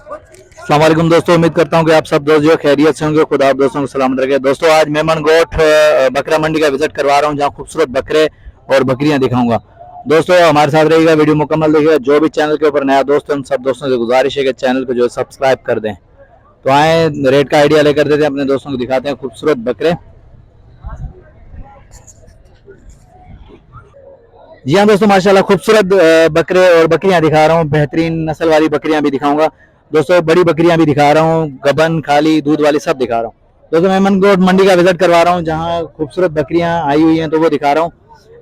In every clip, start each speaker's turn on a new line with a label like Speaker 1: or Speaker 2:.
Speaker 1: अस्सलाम वालेकुम दोस्तों, उम्मीद करता हूँ कि आप सब दोस्त जो खैरियत से होंगे। खुदा आप दोस्तों को सलामत रखे। दोस्तों आज मेमन गोट बकरा मंडी का विजिट करवा रहा हूँ, जहाँ खूबसूरत बकरे और बकरियां दिखाऊंगा। दोस्तों हमारे साथ रहिएगा, वीडियो मुकम्मल देखिएगा। जो भी चैनल के ऊपर नया दोस्त है उन सब दोस्तों से गुजारिश है कि चैनल को जो सब्सक्राइब कर दें। तो आए रेट का आइडिया लेकर देते हैं, अपने दोस्तों को दिखाते हैं खूबसूरत बकरे। जी हाँ दोस्तों, माशाल्लाह खूबसूरत बकरे और बकरियां दिखा रहा हूँ। बेहतरीन नस्ल वाली बकरियां भी दिखाऊंगा दोस्तों, बड़ी बकरियां भी दिखा रहा हूँ, गबन खाली दूध वाली सब दिखा रहा हूँ। दोस्तों मेमन गोट मंडी का विजिट करवा रहा हूँ, जहाँ खूबसूरत बकरियां आई हुई हैं तो वो दिखा रहा हूँ।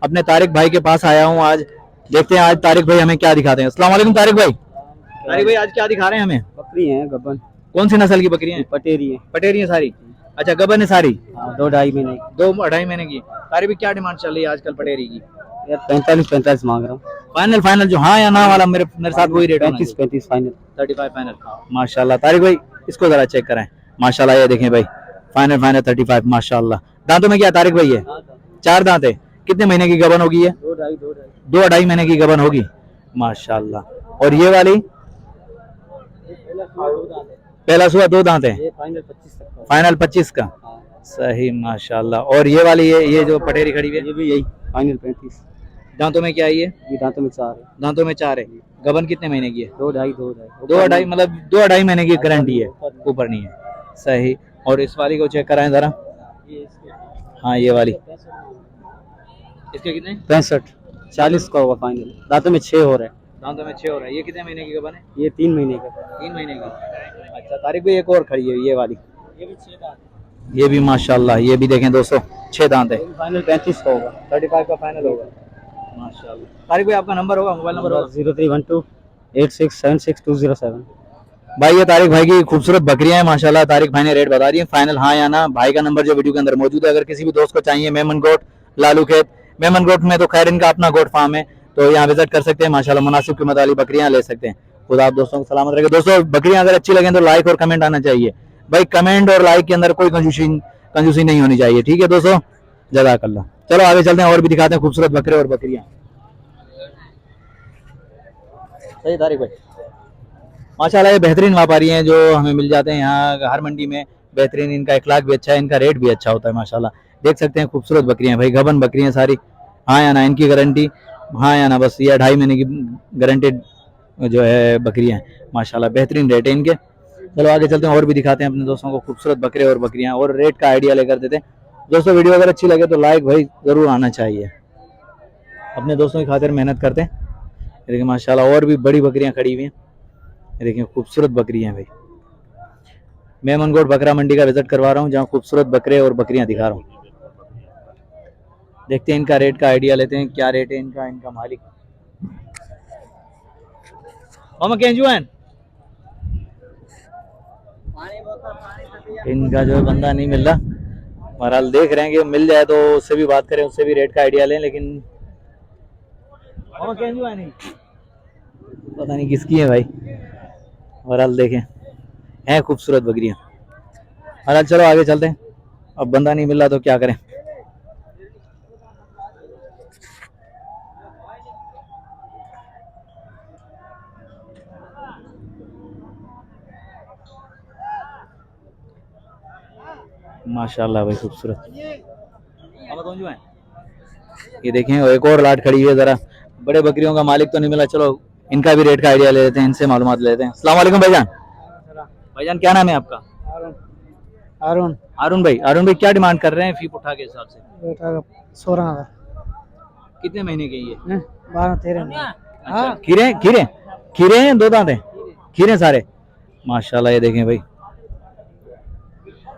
Speaker 1: अपने तारिक भाई के पास आया हूँ आज। देखते हैं आज तारिक भाई हमें क्या दिखाते हैं। अस्सलाम वालेकुम तारिक भाई। तारिक भाई आज क्या दिखा रहे हैं हमें?
Speaker 2: बकरी है गबन।
Speaker 1: कौन सी नस्ल की बकरियां हैं?
Speaker 2: पटेरी है।
Speaker 1: पटेरी है सारी? अच्छा, गबन है सारी?
Speaker 2: हाँ, 2-2.5 महीने।
Speaker 1: 2-2.5 महीने की। तारिक भाई क्या डिमांड चल रही है आजकल पटेरी की?
Speaker 2: यार 45 मांग रहा हूँ।
Speaker 1: फाइनल फाइनल जो हाँ या ना वाला मेरे साथ वही रेट
Speaker 2: 35 फाइनल।
Speaker 1: 35 फाइनल। माशाल्लाह तारिक भाई इसको जरा चेक करें। माशाल्लाह ये देखें भाई, फाइनल फाइनल 35 माशाल्लाह। दांतों में क्या तारिक भाई है? 4 दांत है। कितने महीने की गबन होगी ये? 2-2.5 महीने की गबन होगी माशाल्लाह। और ये वाली? पहला सुबह 2 दांत है। फाइनल 25 का। सही माशाल्लाह। और ये वाली ये जो पटेरी खड़ी हुई है?
Speaker 2: ये भी यही फाइनल 35।
Speaker 1: दांतों में क्या है ये?
Speaker 2: दांतों में 4 है।
Speaker 1: दांतों में 4 है। गबन कितने महीने की है?
Speaker 2: 2-2.5
Speaker 1: मतलब 2-2.5 महीने की गारंटी है, ऊपर नहीं है। सही। और इस वाली को चेक कराएं जरा। हाँ ये वाली, इसके कितने?
Speaker 2: 65 40 का होगा फाइनल। दांतों में 6 हो रहा है।
Speaker 1: दांतों में 6 हो रहा है। ये कितने महीने की गबन है?
Speaker 2: ये 3 महीने का।
Speaker 1: 3 महीने की। अच्छा तारिक भाई एक और खड़ी है ये वाली।
Speaker 2: ये भी 6 दांत।
Speaker 1: ये भी माशाल्लाह, ये भी देखें दोस्तों 6 दांत है।
Speaker 2: फाइनल 35 का होगा।
Speaker 1: 35 का फाइनल होगा माशाल्लाह। तारिक भाई आपका नंबर होगा, मोबाइल नंबर होगा?
Speaker 2: 03128676 207।
Speaker 1: भाई ये तारिक भाई की खूबसूरत बकरियां हैं माशाल्लाह। तारिक भाई ने रेट बता दिए, फाइनल हाँ या ना। भाई का नंबर जो वीडियो के अंदर मौजूद है। अगर किसी भी दोस्त को चाहिए मेमन गोट लालू खेत, मेमन गोट में तो खैर इनका अपना गोट फार्म है, तो यहाँ विजिट कर सकते हैं माशाल्लाह। मुनासिब कीमत वाली बकरियां ले सकते हैं। खुदा आप दोस्तों को सलामत रखे। दोस्तों बकरियां अगर अच्छी लगे तो लाइक और कमेंट आना चाहिए भाई। कमेंट और लाइक के अंदर कोई कंजूसी नहीं होनी चाहिए, ठीक है दोस्तों। जज़ाकल्लाह। चलो आगे चलते हैं और भी दिखाते हैं खूबसूरत बकरे और बकरियां। सही तारिक भाई माशाल्लाह, ये बेहतरीन व्यापारी हैं जो हमें मिल जाते हैं यहाँ हर मंडी में। बेहतरीन, इनका इखलाक भी अच्छा है, इनका रेट भी अच्छा होता है माशाल्लाह। देख सकते हैं खूबसूरत बकरियां भाई, गबन बकरियां सारी। हाँ या ना इनकी गारंटी? हाँ या ना बस। ये 2.5 महीने की गारंटेड जो है बकरियां हैं माशाल्लाह। बेहतरीन रेट है इनके। चलो आगे चलते हैं और भी दिखाते हैं अपने दोस्तों को खूबसूरत बकरे और बकरियां, और रेट का आइडिया लेकर देते हैं। दोस्तों वीडियो अगर अच्छी लगे तो लाइक भाई ज़रूर आना चाहिए। अपने दोस्तों की खातिर मेहनत करते हैं। देखिए माशाल्लाह और भी बड़ी बकरियां खड़ी हुई हैं। देखिए खूबसूरत बकरियां भाई। मेमन गोट बकरा मंडी का विजिट करवा रहा हूँ, जहाँ खूबसूरत बकरे और बकरियां दिखा रहा हूँ। देखते हैं इनका रेट का आइडिया लेते हैं, क्या रेट है इनका। इनका मालिक इनका जो है बंदा नहीं मिल रहा। बहरहाल देख रहे हैं कि मिल जाए तो उससे भी बात करें, उससे भी रेट का आइडिया लें, लेकिन नहीं पता नहीं किसकी है भाई। बहरहाल देखें हैं खूबसूरत बकरियां। बहरहाल चलो आगे चलते हैं। अब बंदा नहीं मिल रहा तो क्या करें। माशाल्लाह भाई खूबसूरत। ये देखें एक और लाट खड़ी है, जरा बड़े बकरियों का मालिक तो नहीं मिला। चलो इनका भी रेट का आइडिया ले लेते हैं, इनसे मालूमात लेते हैं। अस्सलाम वालेकुम भाईजान। भाईजान क्या नाम है आपका?
Speaker 2: अरुण।
Speaker 1: हारून भाई। हारून भाई क्या डिमांड कर रहे हैं फी पुठा के हिसाब से?
Speaker 2: 16
Speaker 1: कितने महीने के ये?
Speaker 2: 12-13।
Speaker 1: अच्छा खीरे खीरे खीरे हैं, 2 दांत हैं खीरे सारे माशाल्लाह। ये देखें भाई,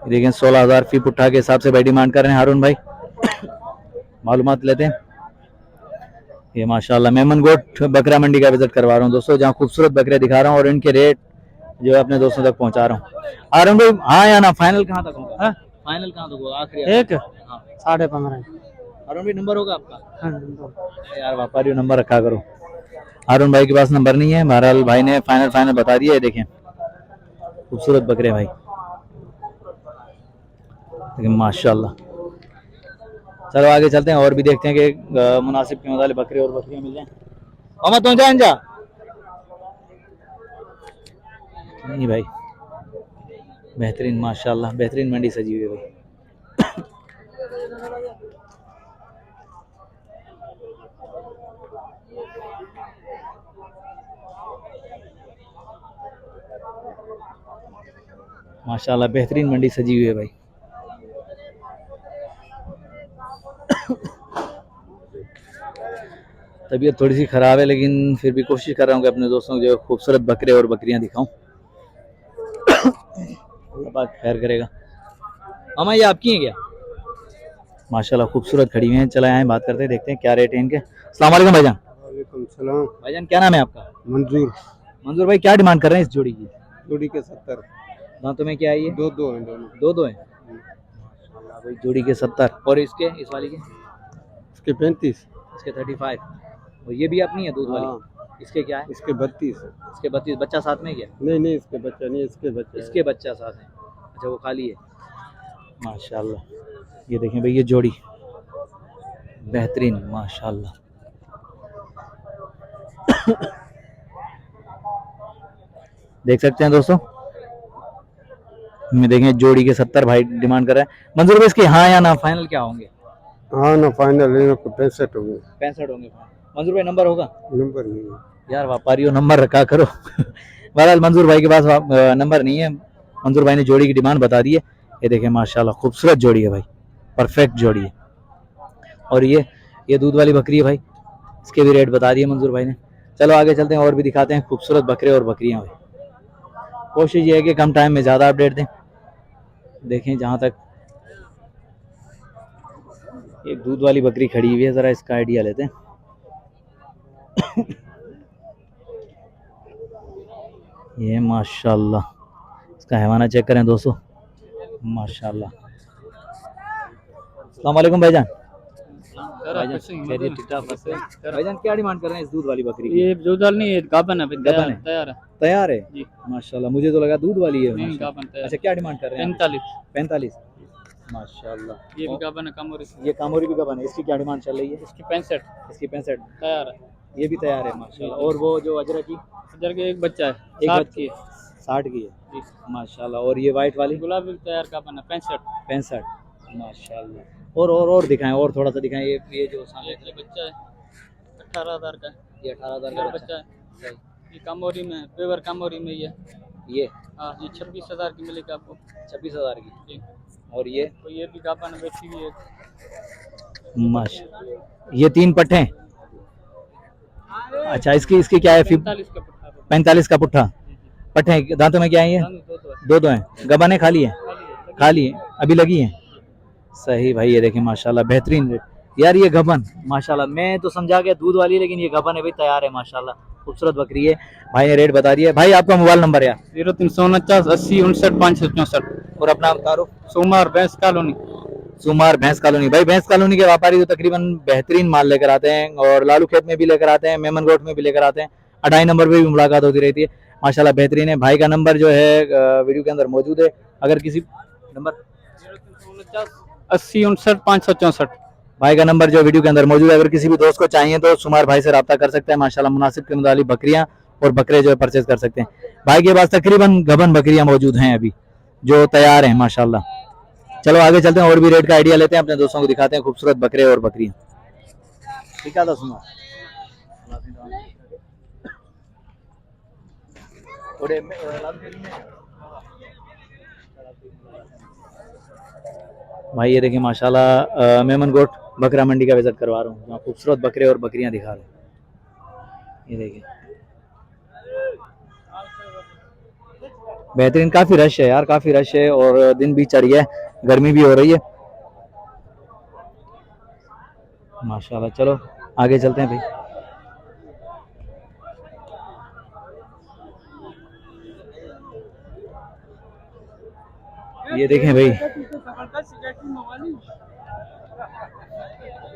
Speaker 1: ये देखें 16,000 फी पुठा के हिसाब से भाई डिमांड कर रहे हैं हारून भाई। मालूमात लेते हैं। ये माशाल्लाह मेमन गोट बकरा मंडी का विजिट करवा रहा हूँ दोस्तों, जहाँ खूबसूरत बकरे दिखा रहा हूँ और इनके रेट जो है अपने दोस्तों तक पहुँचा रहा हूँ। हारून भाई हाँ या ना, फाइनल कहाँ तक होगा? फाइनल कहाँ तक होगा आखिरी?
Speaker 2: 15.5।
Speaker 1: हारून भाई नंबर होगा आपका? यार व्यापारी नंबर रखा करो। हारून भाई के पास नंबर नहीं है। बहरहाल भाई ने फाइनल फाइनल बता दिया है। देखें खूबसूरत बकरे भाई, लेकिन माशाल्लाह। चलो आगे चलते हैं और भी देखते हैं कि मुनासिब कीमत वाले बकरे और बकरियां मिल जाएं। तो जा नहीं भाई, बेहतरीन माशाल्लाह, बेहतरीन मंडी सजी हुई है भाई। माशाल्लाह बेहतरीन मंडी सजी हुई है भाई। तबीयत थोड़ी सी ख़राब है, लेकिन फिर भी कोशिश कर रहा हूँ कि अपने दोस्तों को जो खूबसूरत बकरे और बकरियां दिखाऊं। अल्लाह खैर करेगा। मामा ये आपकी हैं क्या? माशाल्लाह खूबसूरत खड़ी हुई हैं। चला आए बात करते हैं, देखते हैं क्या रेट है इनके। अस्सलाम वालेकुम भाईजान।
Speaker 3: वालेकुम सलाम।
Speaker 1: भाईजान क्या नाम है आपका?
Speaker 3: मंजूर।
Speaker 1: मंजूर भाई, क्या डिमांड कर रहे हैं इस जोड़ी की?
Speaker 3: जोड़ी के 70।
Speaker 1: दांतों में क्या है ये?
Speaker 3: दो दो हैं दोनों।
Speaker 1: दो दो हैं माशाल्लाह भाई। जोड़ी के 70। और इसके, इस वाली के?
Speaker 3: इसके 35।
Speaker 1: इसके 35। और ये भी अपनी है दूध वाली?
Speaker 3: हाँ।
Speaker 1: इसके क्या है?
Speaker 3: इसके 32।
Speaker 1: इसके 32। बच्चा साथ में क्या?
Speaker 3: नहीं नहीं, इसके बच्चा नहीं, इसके बच्चा है।
Speaker 1: इसके बच्चा साथ है। अच्छा वो खाली है। माशाल्लाह ये देखें भाई, ये जोड़ी बेहतरीन माशाल्लाह। देख सकते हैं दोस्तों, में देखें जोड़ी के 70 भाई डिमांड कर रहे हैं। मंजूर भाई इसके हाँ या ना फाइनल क्या होंगे?
Speaker 3: हाँ ना, फाइनल इन को 65 होंगे।
Speaker 1: 65 होंगे। मंजूर भाई नंबर होगा?
Speaker 3: नंबर नहीं है
Speaker 1: यार व्यापारियों, नंबर रखा करो। बहरहाल मंजूर भाई के पास नंबर नहीं है। मंजूर भाई ने जोड़ी की डिमांड बता दी है। ये देखें माशाल्लाह खूबसूरत जोड़ी है भाई, परफेक्ट जोड़ी है। और ये दूध वाली बकरी है भाई, इसके भी रेट बता दिए मंजूर भाई ने। चलो आगे चलते हैं और भी दिखाते हैं खूबसूरत बकरे और बकरियां भाई। कोशिश ये है कि कम टाइम में ज़्यादा अपडेट दें। देखें जहाँ तक एक दूध वाली बकरी खड़ी हुई है, ज़रा इसका आइडिया लेते हैं। ये माशाल्लाह, इसका हैवाना चेक करें दोस्तों, माशाल्लाह। अस्सलाम वालेकुम भाईजान। भाईजान क्या डिमांड कर रहे हैं इस दूध वाली बकरी की?
Speaker 2: ये जो दाल नहीं है, गाबन है,
Speaker 1: गाबन है,
Speaker 2: तैयार है
Speaker 1: तैयार है
Speaker 2: जी।
Speaker 1: माशाल्लाह। मुझे तो लगा दूध वाली है।
Speaker 2: नहीं,
Speaker 1: माशाल्लाह।
Speaker 2: गाबन तैयार।
Speaker 1: अच्छा क्या डिमांड कर रहे हैं?
Speaker 2: 45।
Speaker 1: 45 माशाल्लाह।
Speaker 2: ये भी गाबन है, कामोरी।
Speaker 1: ये कामोरी भी गाबन है, इसकी क्या डिमांड चल रही है?
Speaker 2: इसकी 65
Speaker 1: इसकी 65
Speaker 2: तैयार है।
Speaker 1: ये भी तैयार है माशाल्लाह। और वो जो अजरा की?
Speaker 2: इधर के एक बच्चा है,
Speaker 1: एक
Speaker 2: 60
Speaker 1: बच्ची
Speaker 2: की
Speaker 1: 60 की है
Speaker 2: जी।
Speaker 1: माशाल्लाह। और ये वाइट वाली?
Speaker 2: गुलाबी तैयार गाबन है, 65।
Speaker 1: 65 माशाल्लाह। और दिखाएं, और थोड़ा सा दिखाएं। ये जो सामने
Speaker 2: ये बच्चा है 18,000 का।
Speaker 1: ये 18,000
Speaker 2: इधर
Speaker 1: का
Speaker 2: बच्चा है,
Speaker 1: सही।
Speaker 2: ये कामोरी में, पेवर कामोरी में ये।
Speaker 1: ये
Speaker 2: हाँ, ये 26,000 की मिलेगी आपको
Speaker 1: 26,000 की।
Speaker 2: जी।
Speaker 1: और ये
Speaker 2: तो ये भी गाबन बैठी हुई है।
Speaker 1: माशा, ये 3 पट्टे हैं। अच्छा इसकी क्या है?
Speaker 2: 45 का पट्टा है।
Speaker 1: 45 का पुट्ठा पट्टे हैं। दांतों में क्या है? ये दो दो हैं। गबाने खाली है? खाली है, अभी लगी है। सही भाई, ये देखें माशाल्लाह बेहतरीन रेट। यार ये गबन माशाल्लाह, मैं तो समझा गया दूध वाली, लेकिन ये गबन है भाई, तैयार है माशाल्लाह। खूबसूरत बकरी है। भाई ने रेट बता दिया। भाई आपका मोबाइल नंबर यार?
Speaker 2: 0349 80 59 564।
Speaker 1: और अपना तारुफ?
Speaker 2: सोमवार भैंस कॉलोनी।
Speaker 1: सुमार भैंस कॉलोनी। भाई भैंस कॉलोनी के व्यापारी तो तकरीबन बेहतरीन माल लेकर आते हैं, और लालू खेत में भी लेकर आते हैं, मेमन गोट में भी लेकर आते हैं। 28 नंबर पे भी मुलाकात होती रहती है माशाल्लाह, बेहतरीन है। भाई का नंबर जो है वीडियो के अंदर मौजूद है। अगर किसी नंबर
Speaker 2: 0349 80 59 564।
Speaker 1: भाई का नंबर जो वीडियो के अंदर मौजूद है। अगर किसी भी दोस्त को चाहिए तो सुमार भाई से रब्ता कर सकते हैं माशाल्लाह। मुनासिब कीमत वाली बकरियां और बकरे जो है परचेज कर सकते हैं। भाई के पास तकरीबन गबन बकरियां मौजूद हैं अभी, जो तैयार हैं माशाल्लाह। चलो आगे चलते हैं और भी रेट का आइडिया लेते हैं, अपने दोस्तों को दिखाते हैं खूबसूरत बकरे और बकरियां। ठीक है सुना भाई। ये देखिए माशाल्लाह, मेमन गोट बकरा मंडी का विजिट करवा रहा हूँ, जहाँ खूबसूरत बकरे और बकरियां दिखा रहे हैं। ये देखिए बेहतरीन, काफी रश है यार, काफी रश है। और दिन भी चढ़ गया है, गर्मी भी हो रही है माशाल्लाह। चलो आगे चलते हैं भाई। ये देखें भाई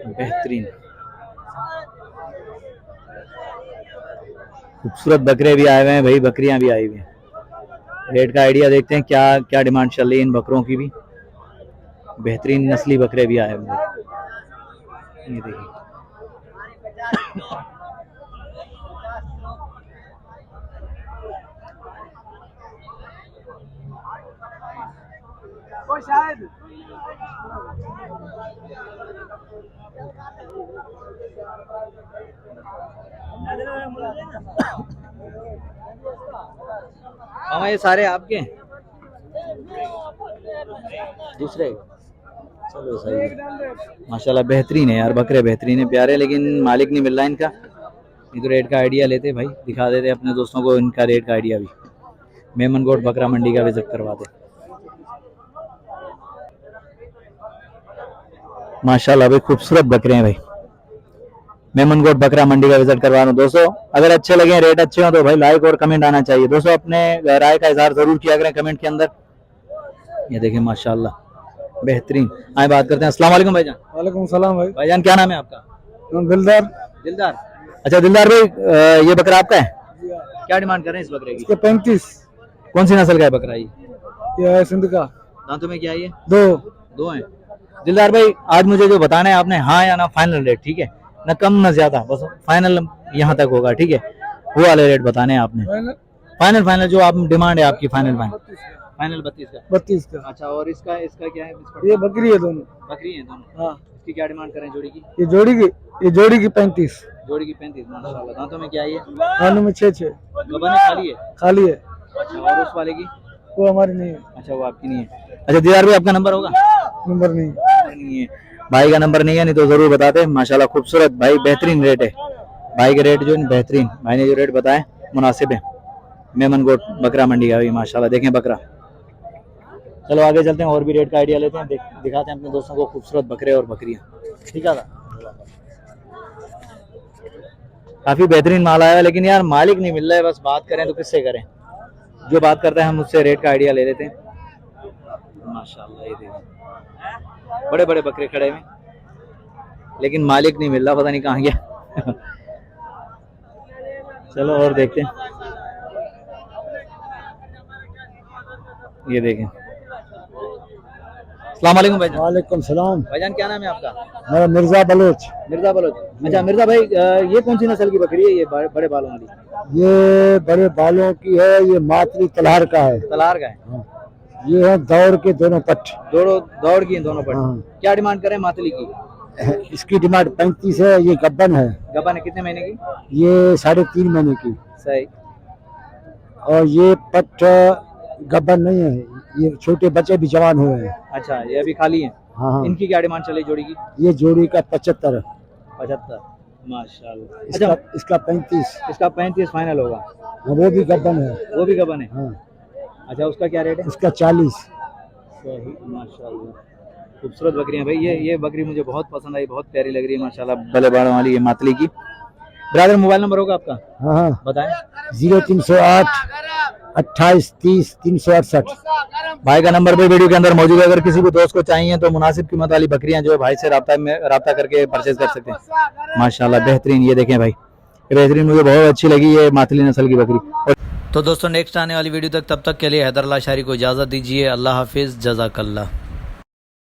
Speaker 1: बेहतरीन खूबसूरत बकरे भी आए हुए हैं भाई, बकरियां भी आई हुई हैं। रेट का आइडिया देखते हैं क्या क्या डिमांड चल रही है इन बकरों की भी। बेहतरीन नस्ली बकरे भी आए हुए हैं। ये देखिए मामा ये सारे आपके हैं? दूसरे? चलो सही है। माशाल्लाह बेहतरीन है यार, बकरे बेहतरीन है, प्यारे, लेकिन मालिक नहीं मिल रहा इनका। ये तो रेट का आइडिया लेते भाई, दिखा देते अपने दोस्तों को इनका रेट का आइडिया भी। मेमनगोट बकरा मंडी का विजिट करवाते। माशाल्लाह भाई खूबसूरत बकरे हैं भाई। मेमनगोट बकरा मंडी का विजिट करवा रहा हूँ दोस्तों। अगर अच्छे लगे, रेट अच्छे हो तो भाई लाइक और कमेंट आना चाहिए दोस्तों। अपने राय का इजहार जरूर किया करें कमेंट के अंदर। ये देखिए माशाल्लाह बेहतरीन। आए बात करते हैं। अस्सलाम वालेकुम भाईजान।
Speaker 3: वालेकुम सलाम भाई।
Speaker 1: भाईजान क्या नाम है आपका?
Speaker 3: दिलदार।
Speaker 1: दिलदार। अच्छा दिलदार भाई, ये बकरा आपका है? क्या डिमांड कर रहे हैं इस बकरे की?
Speaker 3: इसके 35।
Speaker 1: कौन सी नस्ल का है बकरा ये?
Speaker 3: ये है सिंध का।
Speaker 1: दांतों में क्या है ये?
Speaker 3: दो
Speaker 1: हैं। दिलदार भाई आज मुझे जो बताना है आपने, हाँ या ना फाइनल रेट, ठीक है, ना कम ना ज्यादा, बस फाइनल यहाँ तक होगा, ठीक है, वो वाले रेट बताने हैं आपने। फाइनल जो आप डिमांड है आपकी, फाइनल 32 का।
Speaker 3: 32 का।
Speaker 1: अच्छा, और इसका क्या है?
Speaker 3: ये बकरी है दोनों।
Speaker 1: बकरी है दोनों।
Speaker 3: हाँ।
Speaker 1: इसकी क्या डिमांड करें जोड़ी की?
Speaker 3: ये जोड़ी की 35।
Speaker 1: जोड़ी की 35। माशाल्लाह। दांतों में क्या है ये?
Speaker 3: खानों में 6।
Speaker 1: गबन है, खाली है?
Speaker 3: खाली है।
Speaker 1: अच्छा, और उस वाले की?
Speaker 3: वो हमारी नहीं है।
Speaker 1: अच्छा, वो आपकी नहीं है। अच्छा दिलदार भाई आपका नंबर होगा?
Speaker 3: नंबर नहीं।
Speaker 1: नहीं है भाई का, नंबर नहीं है, नहीं तो जरूर बताते। माशाल्लाह खूबसूरत भाई, बेहतरीन रेट है भाई के, रेट जो है बेहतरीन, भाई ने जो रेट बताए मुनासिब है। मेमनगोट बकरा मंडी का भी माशाल्लाह देखें बकरा। चलो आगे चलते हैं और भी रेट का आइडिया लेते हैं, दिखाते हैं अपने दोस्तों को खूबसूरत बकरे और बकरियां। ठीक है, काफी बेहतरीन माल आया है, लेकिन यार मालिक नहीं मिल रहा है। बस बात करें तो किससे करें? जो बात करता है हम उससे रेट का आइडिया ले लेते हैं। माशाल्लाह ये देखिए बड़े बड़े बकरे खड़े हैं, लेकिन मालिक नहीं मिल रहा, पता नहीं कहाँ गया। चलो और देखते हैं। ये देखें। अस्सलाम वालेकुम भाईजान।
Speaker 3: वालेकुम सलाम।
Speaker 1: भाईजान क्या नाम है आपका?
Speaker 3: मेरा मिर्जा बलोच।
Speaker 1: मिर्जा बलोच। अच्छा मिर्जा भाई, ये कौन सी नस्ल की बकरी है? ये बड़े बालों वाली?
Speaker 3: ये बड़े बालों की है। ये मातरी तलहार का है।
Speaker 1: तलार का है।
Speaker 3: हाँ। ये है दौड़ के दोनों पट।
Speaker 1: दौड़ की दोनों पट।
Speaker 3: हाँ।
Speaker 1: क्या डिमांड करें मातली की?
Speaker 3: इसकी डिमांड 35 है। ये गब्बन है।
Speaker 1: गबन है, कितने महीने की?
Speaker 3: ये 3.5 महीने की।
Speaker 1: सही।
Speaker 3: और ये पट गब्बन नहीं है, ये छोटे बच्चे भी जवान हुए हैं।
Speaker 1: अच्छा, ये अभी खाली है।
Speaker 3: हाँ हाँ।
Speaker 1: इनकी क्या डिमांड चली जोड़ी की?
Speaker 3: ये जोड़ी का 75।
Speaker 1: 75। माशाल्लाह।
Speaker 3: इसका
Speaker 1: अच्छा,
Speaker 3: इसका 35।
Speaker 1: इसका 35 फाइनल होगा।
Speaker 3: हाँ, वो भी गब्बन है।
Speaker 1: वो भी गबन है।
Speaker 3: हाँ।
Speaker 1: अच्छा, उसका क्या रेट है?
Speaker 3: इसका 40।
Speaker 1: सही। माशाल्लाह खूबसूरत बकरियां भाई। ये बकरी मुझे बहुत पसंद आई, बहुत प्यारी लग रही है माशाल्लाह, बड़े बालों वाली ये मातली की। ब्रदर मोबाइल नंबर होगा आपका?
Speaker 3: हाँ हाँ।
Speaker 1: बताएं।
Speaker 3: 0308 28 30 368।
Speaker 1: भाई का नंबर पे वीडियो के अंदर मौजूद है। अगर किसी भी दोस्त को चाहिए तो मुनासिब कीमत वाली बकरियां जो है भाई से राब्ता करके परचेज कर सकते हैं। माशाल्लाह बेहतरीन। ये देखें भाई, ये बेहतरीन, मुझे बहुत अच्छी लगी ये मातली नस्ल की बकरी। तो दोस्तों नेक्स्ट आने वाली वीडियो तक, तब तक के लिए हैदरल्लाह शारी को इजाजत दीजिए। अल्लाह हाफिज, जज़ाकल्लाह।